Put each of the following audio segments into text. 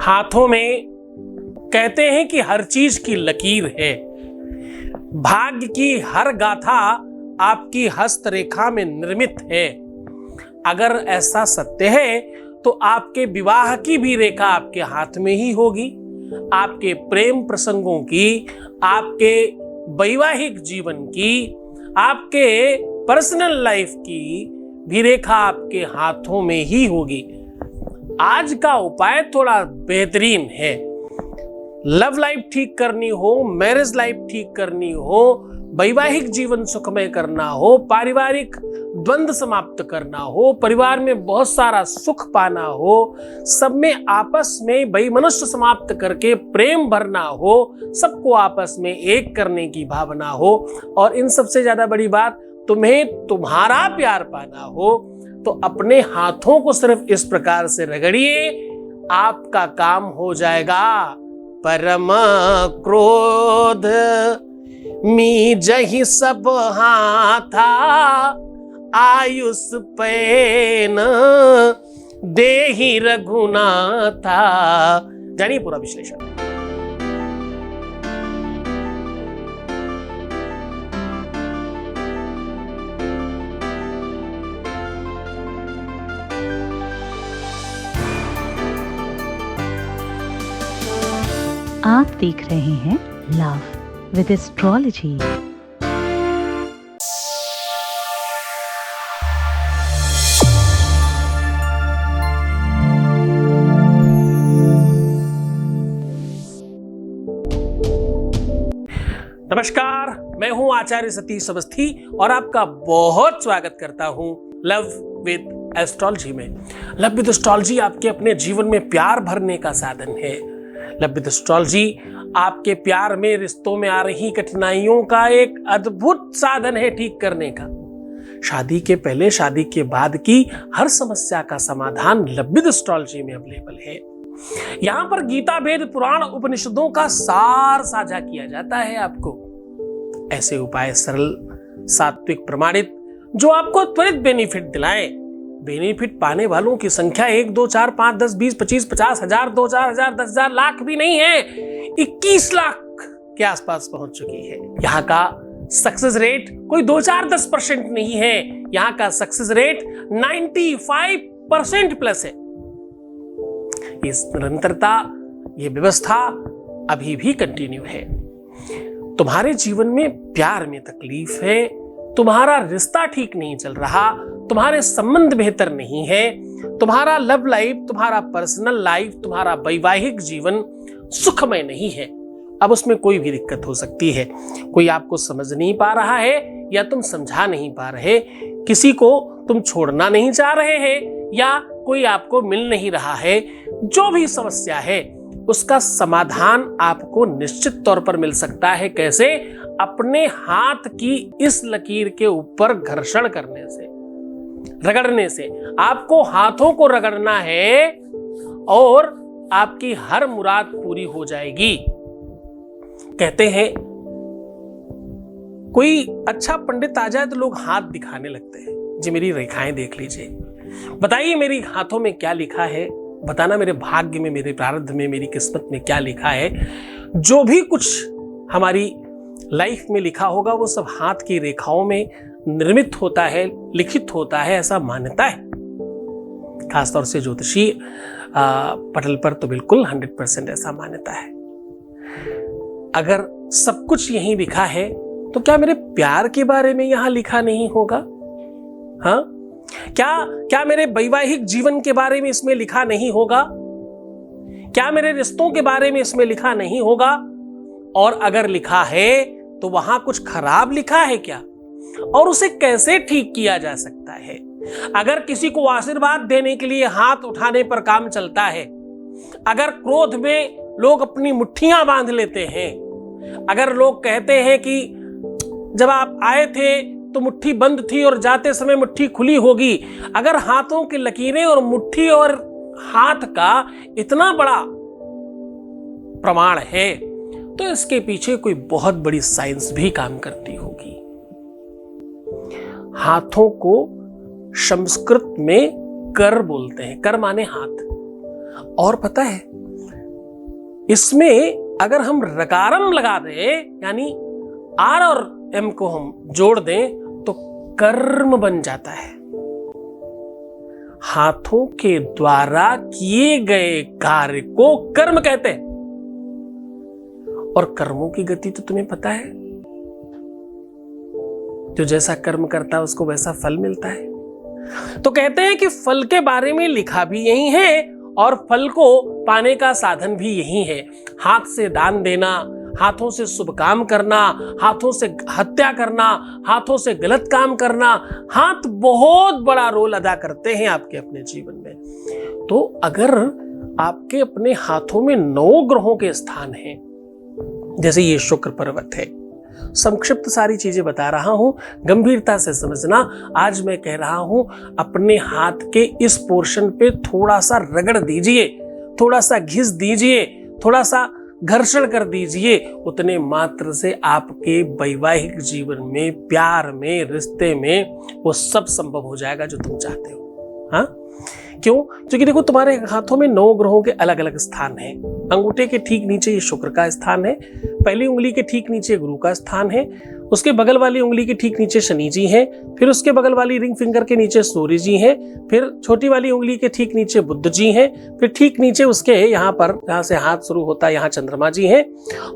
हाथों में कहते हैं कि हर चीज की लकीर है। भाग्य की हर गाथा आपकी हस्तरेखा में निर्मित है। अगर ऐसा सत्य है तो आपके विवाह की भी रेखा आपके हाथ में ही होगी। आपके प्रेम प्रसंगों की, आपके वैवाहिक जीवन की, आपके पर्सनल लाइफ की भी रेखा आपके हाथों में ही होगी। आज का उपाय थोड़ा बेहतरीन है। लव लाइफ ठीक करनी हो, मैरिज लाइफ ठीक करनी हो, वैवाहिक जीवन सुखमय करना हो, पारिवारिक द्वंद्व समाप्त करना हो, परिवार में बहुत सारा सुख पाना हो, सब में आपस में वैमनस्य समाप्त करके प्रेम भरना हो, सबको आपस में एक करने की भावना हो, और इन सबसे ज्यादा बड़ी बात तुम्हें तुम्हारा प्यार पाना हो, तो अपने हाथों को सिर्फ इस प्रकार से रगड़िए, आपका काम हो जाएगा। परम क्रोध मी जहि सब हाथा, आयुष पैन देहि रघुनाथा। जानिए पूरा विश्लेषण। आप देख रहे हैं लव विद एस्ट्रोलॉजी। नमस्कार, मैं हूं आचार्य सतीश अवस्थी और आपका बहुत स्वागत करता हूं लव विद एस्ट्रोलॉजी में। लव विद एस्ट्रोलॉजी आपके अपने जीवन में प्यार भरने का साधन है। लव विद एस्ट्रोलॉजी आपके प्यार में, रिश्तों में आ रही कठिनाइयों का एक अद्भुत साधन है ठीक करने का। शादी के पहले, शादी के बाद की हर समस्या का समाधान लव विद एस्ट्रोलॉजी में अवेलेबल है। यहां पर गीता, वेद, पुराण, उपनिषदों का सार साझा किया जाता है आपको। ऐसे उपाय सरल, सात्विक, प्रमाणित, जो आपको त्वरित बेनिफिट दिलाएं। बेनिफिट पाने वालों की संख्या 1, 2, 4, 5, 10, 20, 25, 50 हजार, 2,000, 10,000, लाख भी नहीं है, 21 लाख के आसपास पहुंच चुकी है। यहाँ का सक्सेस रेट कोई 2-4-10% नहीं है। यहाँ का सक्सेस रेट 95% प्लस है। इस निरंतरता, ये व्यवस्था अभी भी कंटिन्यू है। तुम्हारे जीवन में प्यार में तकलीफ है, तुम्हारा रिश्ता ठीक नहीं चल रहा, तुम्हारे संबंध बेहतर नहीं है, तुम्हारा लव लाइफ, तुम्हारा पर्सनल लाइफ, तुम्हारा वैवाहिक जीवन सुखमय नहीं है। अब उसमें कोई भी दिक्कत हो सकती है। कोई आपको समझ नहीं पा रहा है या तुम समझा नहीं पा रहे, किसी को तुम छोड़ना नहीं चाह रहे हैं या कोई आपको मिल नहीं रहा है। जो भी समस्या है उसका समाधान आपको निश्चित तौर पर मिल सकता है। कैसे? अपने हाथ की इस लकीर के ऊपर घर्षण करने से, रगड़ने से। आपको हाथों को रगड़ना है और आपकी हर मुराद पूरी हो जाएगी। कहते हैं कोई अच्छा पंडित आ जाए तो लोग हाथ दिखाने लगते हैं। जी मेरी रेखाएं देख लीजिए, बताइए मेरी हाथों में क्या लिखा है, बताना मेरे भाग्य में, मेरे प्रारब्ध में, मेरी किस्मत में क्या लिखा है। जो भी कुछ हमारी लाइफ में लिखा होगा वो सब हाथ की रेखाओं में निर्मित होता है, लिखित होता है, ऐसा मान्यता है। खासतौर से ज्योतिषी पटल पर तो बिल्कुल 100% ऐसा मान्यता है। अगर सब कुछ यहीं लिखा है तो क्या मेरे प्यार के बारे में यहां लिखा नहीं होगा? हाँ, क्या मेरे वैवाहिक जीवन के बारे में इसमें लिखा नहीं होगा? क्या मेरे रिश्तों के बारे में इसमें लिखा नहीं होगा? और अगर लिखा है तो वहां कुछ खराब लिखा है क्या? और उसे कैसे ठीक किया जा सकता है? अगर किसी को आशीर्वाद देने के लिए हाथ उठाने पर काम चलता है, अगर क्रोध में लोग अपनी मुट्ठियां बांध लेते हैं, अगर लोग कहते हैं कि जब आप आए थे तो मुट्ठी बंद थी और जाते समय मुट्ठी खुली होगी, अगर हाथों की लकीरें और मुट्ठी और हाथ का इतना बड़ा प्रमाण है तो इसके पीछे कोई बहुत बड़ी साइंस भी काम करती होगी। हाथों को संस्कृत में कर बोलते हैं। कर माने हाथ। और पता है इसमें अगर हम रकारम लगा दें, यानी आर और एम को हम जोड़ दें, तो कर्म बन जाता है। हाथों के द्वारा किए गए कार्य को कर्म कहते हैं। और कर्मों की गति तो तुम्हें पता है, जो जैसा कर्म करता है उसको वैसा फल मिलता है। तो कहते हैं कि फल के बारे में लिखा भी यही है और फल को पाने का साधन भी यही है। हाथ से दान देना, हाथों से शुभ काम करना, हाथों से हत्या करना, हाथों से गलत काम करना, हाथ बहुत बड़ा रोल अदा करते हैं आपके अपने जीवन में। तो अगर आपके अपने हाथों में 9 ग्रहों के स्थान हैं, जैसे ये शुक्र पर्वत है, संक्षिप्त सारी चीजें बता रहा हूं, गंभीरता से समझना। आज मैं कह रहा हूं अपने हाथ के इस पोर्शन पे थोड़ा सा रगड़ दीजिए, थोड़ा सा घिस दीजिए, थोड़ा सा घर्षण कर दीजिए, उतने मात्र से आपके वैवाहिक जीवन में, प्यार में, रिश्ते में वो सब संभव हो जाएगा जो तुम चाहते हो। हाँ, क्यों? क्योंकि देखो तुम्हारे हाथों में 9 ग्रहों के अलग अलग स्थान हैं। अंगूठे के ठीक नीचे ये शुक्र का स्थान है, पहली उंगली के ठीक नीचे गुरु का स्थान है, उसके बगल वाली उंगली के ठीक नीचे शनि जी हैं, फिर उसके बगल वाली रिंग फिंगर के नीचे सूर्य जी हैं, फिर छोटी वाली उंगली के ठीक नीचे बुध जी हैं, फिर ठीक नीचे उसके यहाँ पर, जहाँ से हाथ शुरू होता है, यहाँ चंद्रमा जी हैं,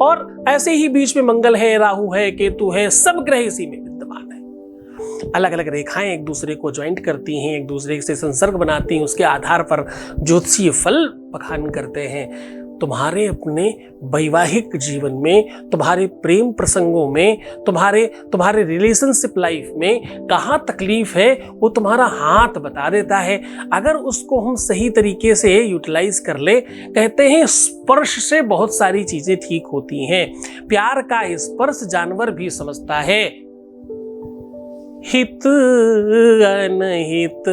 और ऐसे ही बीच में मंगल है, राहु है, केतु है, सब ग्रह इसी में विद्यमान है। अलग अलग रेखाएं एक दूसरे को ज्वाइंट करती हैं, एक दूसरे से संसर्ग बनाती हैं, उसके आधार पर ज्योतिषीय फल बखान करते हैं। तुम्हारे अपने वैवाहिक जीवन में, तुम्हारे प्रेम प्रसंगों में, तुम्हारे रिलेशनशिप लाइफ में कहाँ तकलीफ है वो तुम्हारा हाथ बता देता है। अगर उसको हम सही तरीके से यूटिलाइज कर ले, कहते हैं स्पर्श से बहुत सारी चीजें ठीक होती हैं। प्यार का स्पर्श जानवर भी समझता है। हित अनहित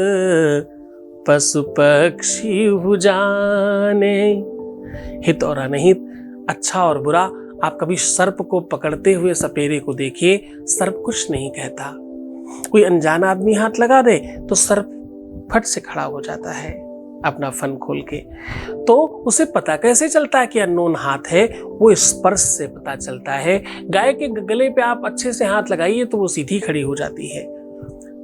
पशु पक्षी जाने। हित और अनहित, अच्छा और बुरा। आप कभी सर्प को पकड़ते हुए सपेरे को देखिए, सर्प कुछ नहीं कहता। कोई अनजान आदमी हाथ लगा दे तो सर्प फट से खड़ा हो जाता है अपना फन खोल के। तो उसे पता कैसे चलता है कि अननोन हाथ है? वो स्पर्श से पता चलता है। गाय के गले पे आप अच्छे से हाथ लगाइए तो वो सीधी खड़ी हो जाती है।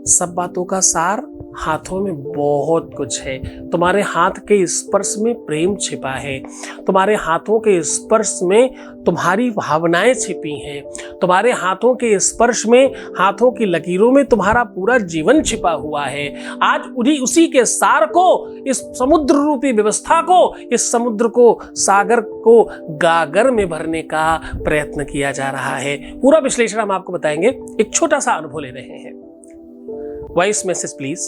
सब बातों का सार हाथों में बहुत कुछ है। तुम्हारे हाथ के स्पर्श में प्रेम छिपा है, तुम्हारे हाथों के स्पर्श में तुम्हारी भावनाएं छिपी हैं, तुम्हारे हाथों के स्पर्श में, हाथों की लकीरों में तुम्हारा पूरा जीवन छिपा हुआ है। आज उसी के सार को, इस समुद्र रूपी व्यवस्था को, इस समुद्र को, सागर को गागर में भरने का प्रयत्न किया जा रहा है। पूरा विश्लेषण हम आपको बताएंगे, एक छोटा सा अनुभव ले रहे हैं। Voice message please.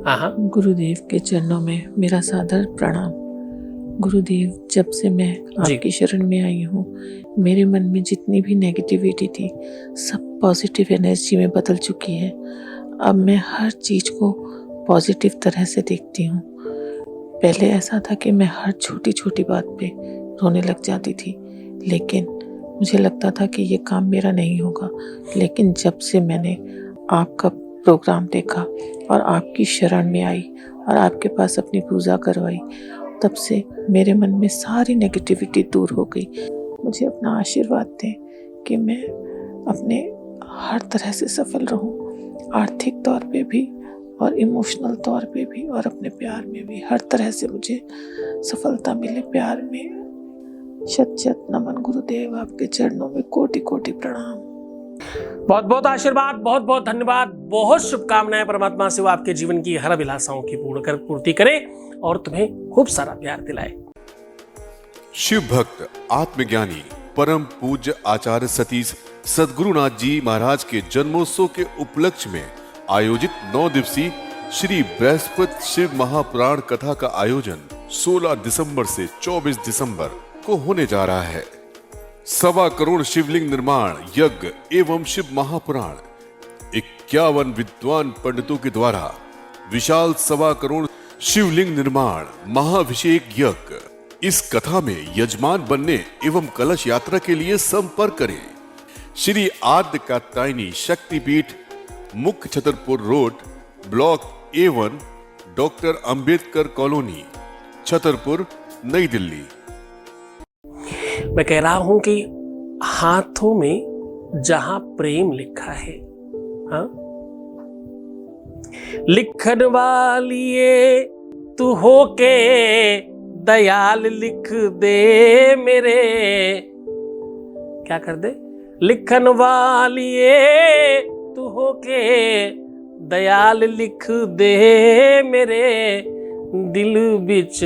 हाँ, गुरुदेव के चरणों में मेरा सादर प्रणाम। गुरुदेव, जब से मैं आपकी शरण में आई हूँ, मेरे मन में जितनी भी नेगेटिविटी थी सब पॉजिटिव एनर्जी में बदल चुकी है। अब मैं हर चीज को पॉजिटिव तरह से देखती हूँ। पहले ऐसा था कि मैं हर छोटी छोटी बात पे रोने लग जाती थी, लेकिन मुझे लगता था कि ये काम मेरा नहीं होगा। लेकिन जब से मैंने आपका प्रोग्राम देखा और आपकी शरण में आई और आपके पास अपनी पूजा करवाई, तब से मेरे मन में सारी नेगेटिविटी दूर हो गई। मुझे अपना आशीर्वाद दें कि मैं अपने हर तरह से सफल रहूं, आर्थिक तौर पे भी और इमोशनल तौर पे भी और अपने प्यार में भी। हर तरह से मुझे सफलता मिले प्यार में। शत शत नमन गुरुदेव, आपके चरणों में कोटि कोटि प्रणाम। बहुत बहुत आशीर्वाद, बहुत बहुत धन्यवाद, बहुत शुभकामनाएं परमात्मा से वो आपके जीवन की हर अभिलाषाओं की पूर्ति करे और तुम्हें खूब सारा प्यार दिलाए। शिव भक्त आत्मज्ञानी परम पूज्य आचार्य सतीश सद्गुरुनाथ जी महाराज के जन्मोत्सव के उपलक्ष्य में आयोजित 9 दिवसीय श्री बृहस्पति शिव महापुराण कथा का आयोजन 16 दिसंबर से 24 दिसंबर को होने जा रहा है। 1.25 करोड़ शिवलिंग निर्माण यज्ञ एवं शिव महापुराण 51 विद्वान पंडितों के द्वारा विशाल 1.25 करोड़ शिवलिंग निर्माण महाभिषेक यज्ञ। इस कथा में यजमान बनने एवं कलश यात्रा के लिए संपर्क करें। श्री आद्य कात्यायनी शक्तिपीठ, मुख्य Chhatarpur road, block A1, doctor Ambedkar colony, Chhatarpur, नई दिल्ली। मैं कह रहा हूं कि हाथों में जहां प्रेम लिखा है, हाँ, लिखन वालिए तू होके दयाल लिख दे मेरे, क्या कर दे, लिखन वालिए तू होके दयाल लिख दे मेरे, दिल बिच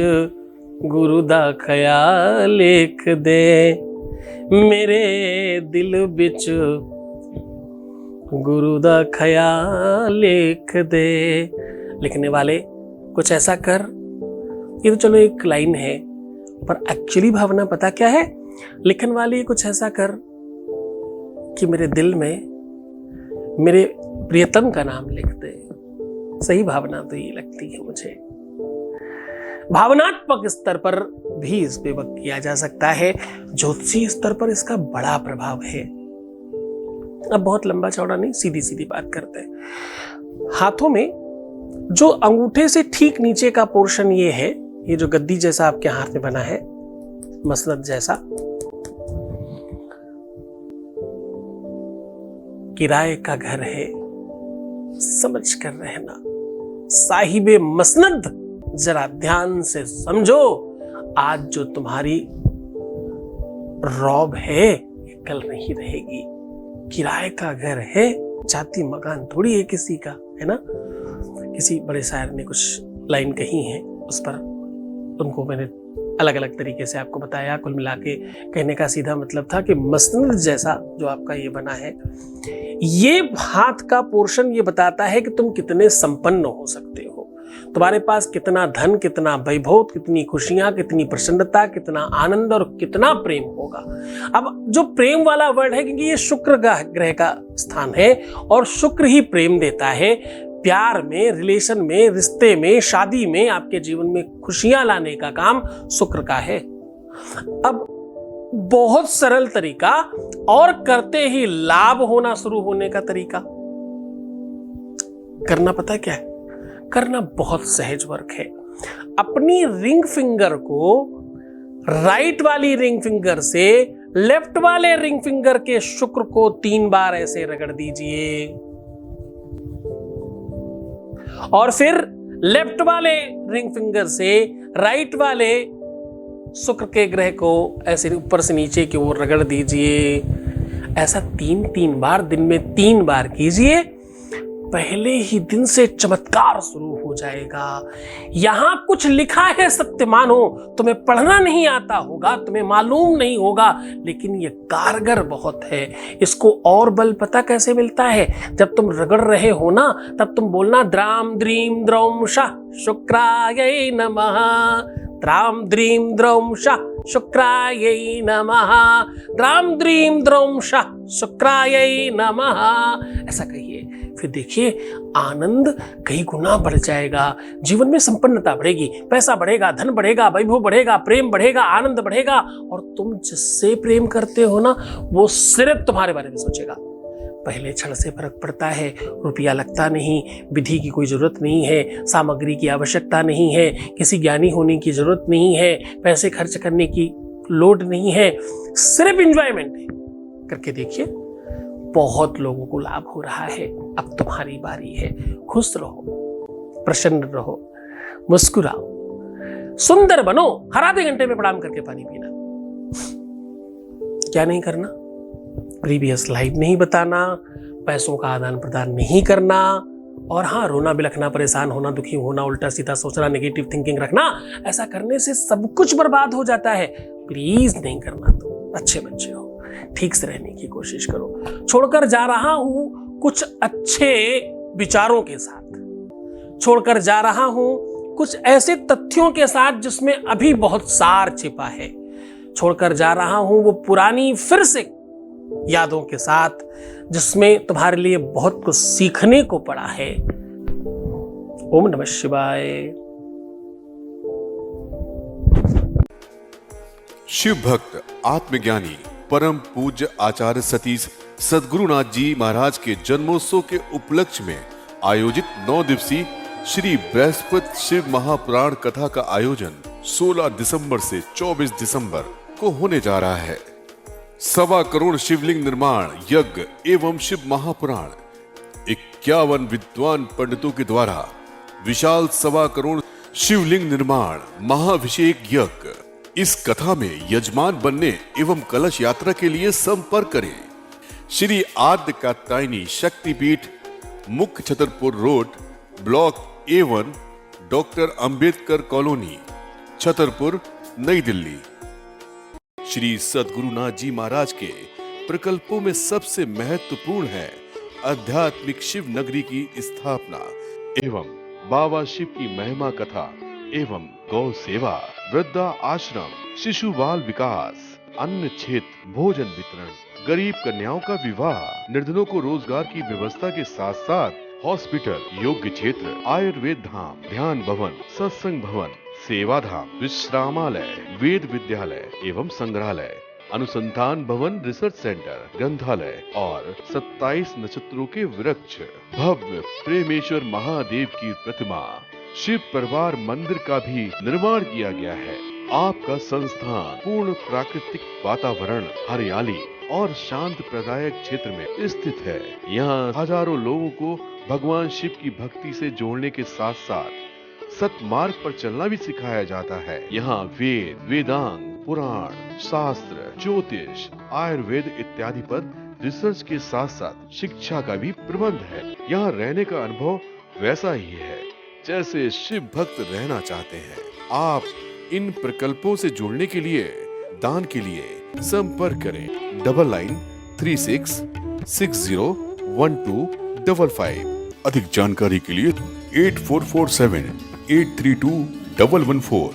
गुरु दा ख्याल लिख दे मेरे, दिल बिच गुरु दा ख्याल लिख दे। लिखने वाले कुछ ऐसा कर, ये तो चलो एक लाइन है, पर एक्चुअली भावना पता क्या है? लिखन वाले कुछ ऐसा कर कि मेरे दिल में मेरे प्रियतम का नाम लिख दे। सही भावना तो ये लगती है मुझे। भावनात्मक स्तर पर भी इस पे वक्त किया जा सकता है, ज्योतिषीय स्तर पर इसका बड़ा प्रभाव है। अब बहुत लंबा चौड़ा नहीं, सीधी सीधी बात करते हैं। हाथों में जो अंगूठे से ठीक नीचे का पोर्शन ये है, ये जो गद्दी जैसा आपके हाथ में बना है, मसनद जैसा, किराए का घर है, समझ कर रहना। साहिबे मसनद, जरा ध्यान से समझो, आज जो तुम्हारी रौब है ये कल नहीं रहेगी। किराए का घर है, जाति मकान थोड़ी है किसी का, है ना। किसी बड़े शायर ने कुछ लाइन कही है, उस पर उनको मैंने अलग अलग तरीके से आपको बताया। कुल मिला के कहने का सीधा मतलब था कि मसनद जैसा जो आपका ये बना है, ये हाथ का पोर्शन ये बताता है कि तुम कितने संपन्न हो सकते हो, तुम्हारे पास कितना धन, कितना वैभव, कितनी खुशियां, कितनी प्रसन्नता, कितना आनंद और कितना प्रेम होगा। अब जो प्रेम वाला वर्ड है, क्योंकि ये शुक्र ग्रह का स्थान है और शुक्र ही प्रेम देता है। प्यार में, रिलेशन में, रिश्ते में, शादी में, आपके जीवन में खुशियां लाने का काम शुक्र का है। अब बहुत सरल तरीका और करते ही लाभ होना शुरू होने का तरीका करना पता है क्या है? करना बहुत सहज वर्क है। अपनी रिंग फिंगर को राइट वाली रिंग फिंगर से लेफ्ट वाले रिंग फिंगर के शुक्र को 3 बार ऐसे रगड़ दीजिए और फिर लेफ्ट वाले रिंग फिंगर से राइट वाले शुक्र के ग्रह को ऐसे ऊपर से नीचे की ओर रगड़ दीजिए। ऐसा 3-3 बार, दिन में 3 बार कीजिए। पहले ही दिन से चमत्कार शुरू हो जाएगा। यहां कुछ लिखा है, सत्य मानो। तुम्हें पढ़ना नहीं आता होगा, तुम्हें मालूम नहीं होगा, लेकिन ये कारगर बहुत है। इसको और बल पता कैसे मिलता है? जब तुम रगड़ रहे हो ना, तब तुम बोलना द्राम द्रीम द्रौम शाह शुक्राय नमः, द्राम द्रीम द्रौम शाह शुक्राय नमः, द्राम द्रीम द्रौम शाह शुक्राय नमः। ऐसा कहिए, फिर देखिए आनंद कई गुना बढ़ जाएगा। जीवन में संपन्नता बढ़ेगी, पैसा बढ़ेगा, धन बढ़ेगा, वैभव बढ़ेगा, प्रेम बढ़ेगा, आनंद बढ़ेगा। और तुम जिससे प्रेम करते हो ना, वो सिर्फ तुम्हारे बारे में सोचेगा। पहले क्षण से फर्क पड़ता है। रुपया लगता नहीं, विधि की कोई जरूरत नहीं है, सामग्री की आवश्यकता नहीं है, किसी ज्ञानी होने की जरूरत नहीं है, पैसे खर्च करने की लोड नहीं है, सिर्फ एंजॉयमेंट है। करके देखिए, बहुत लोगों को लाभ हो रहा है। अब तुम्हारी बारी है। खुश रहो, प्रसन्न रहो, मुस्कुराओ, सुंदर बनो। हर आधे घंटे में प्रणाम करके पानी पीना। क्या नहीं करना? प्रीवियस लाइफ नहीं बताना, पैसों का आदान प्रदान नहीं करना, और हाँ, रोना बिलखना, परेशान होना, दुखी होना, उल्टा सीधा सोचना, नेगेटिव थिंकिंग रखना। ऐसा करने से सब कुछ बर्बाद हो जाता है। प्लीज नहीं करना। तो अच्छे बच्चे हो, ठीक से रहने की कोशिश करो। छोड़कर जा रहा हूं कुछ अच्छे विचारों के साथ, छोड़कर जा रहा हूं कुछ ऐसे तथ्यों के साथ जिसमें अभी बहुत सार छिपा है। छोड़कर जा रहा हूं वो पुरानी फिर से यादों के साथ जिसमें तुम्हारे लिए बहुत कुछ सीखने को पड़ा है। ओम नमः शिवाय। शिव भक्त आत्मज्ञानी परम पूज्य आचार्य सतीश सद्गुरुनाथ जी महाराज के जन्मोत्सव के उपलक्ष्य में आयोजित 9 दिवसीय श्री बृहस्पति शिव महापुराण कथा का आयोजन 16 दिसंबर से 24 दिसंबर को होने जा रहा है। 1.25 करोड़ शिवलिंग निर्माण यज्ञ एवं शिव महापुराण, 51 विद्वान पंडितों के द्वारा विशाल 1.25 करोड़ शिवलिंग निर्माण महाभिषेक यज्ञ। इस कथा में यजमान बनने एवं कलश यात्रा के लिए संपर्क करें श्री आद्य कात्यायनी शक्तिपीठ, मुख्य Chhatarpur road, block A1, doctor Ambedkar colony, Chhatarpur, नई दिल्ली। श्री सद्गुरुनाथ जी महाराज के प्रकल्पों में सबसे महत्वपूर्ण है आध्यात्मिक शिव नगरी की स्थापना एवं बाबा शिव की महिमा कथा एवं गौ सेवा, वृद्धा आश्रम, शिशु बाल विकास, अन्न क्षेत्र, भोजन वितरण, गरीब कन्याओं का विवाह, निर्धनों को रोजगार की व्यवस्था के साथ साथ हॉस्पिटल, योग्य क्षेत्र, आयुर्वेद धाम, ध्यान भवन, सत्संग भवन, सेवा धाम, विश्रामालय, वेद विद्यालय एवं संग्रहालय, अनुसंधान भवन, रिसर्च सेंटर, ग्रंथालय और 27 नक्षत्रों के वृक्ष, भव्य प्रेमेश्वर महादेव की प्रतिमा, शिव परिवार मंदिर का भी निर्माण किया गया है। आपका संस्थान पूर्ण प्राकृतिक वातावरण, हरियाली और शांत प्रदायक क्षेत्र में स्थित है। यहाँ हजारों लोगों को भगवान शिव की भक्ति से जोड़ने के साथ साथ सतमार्ग पर चलना भी सिखाया जाता है। यहाँ वेद, वेदांग, पुराण, शास्त्र, ज्योतिष, आयुर्वेद इत्यादि पर रिसर्च के साथ साथ शिक्षा का भी प्रबंध है। यहाँ रहने का अनुभव वैसा ही है जैसे शिव भक्त रहना चाहते हैं। आप इन प्रकल्पों से जुड़ने के लिए, दान के लिए संपर्क करें 9936601255। अधिक जानकारी के लिए 8447832114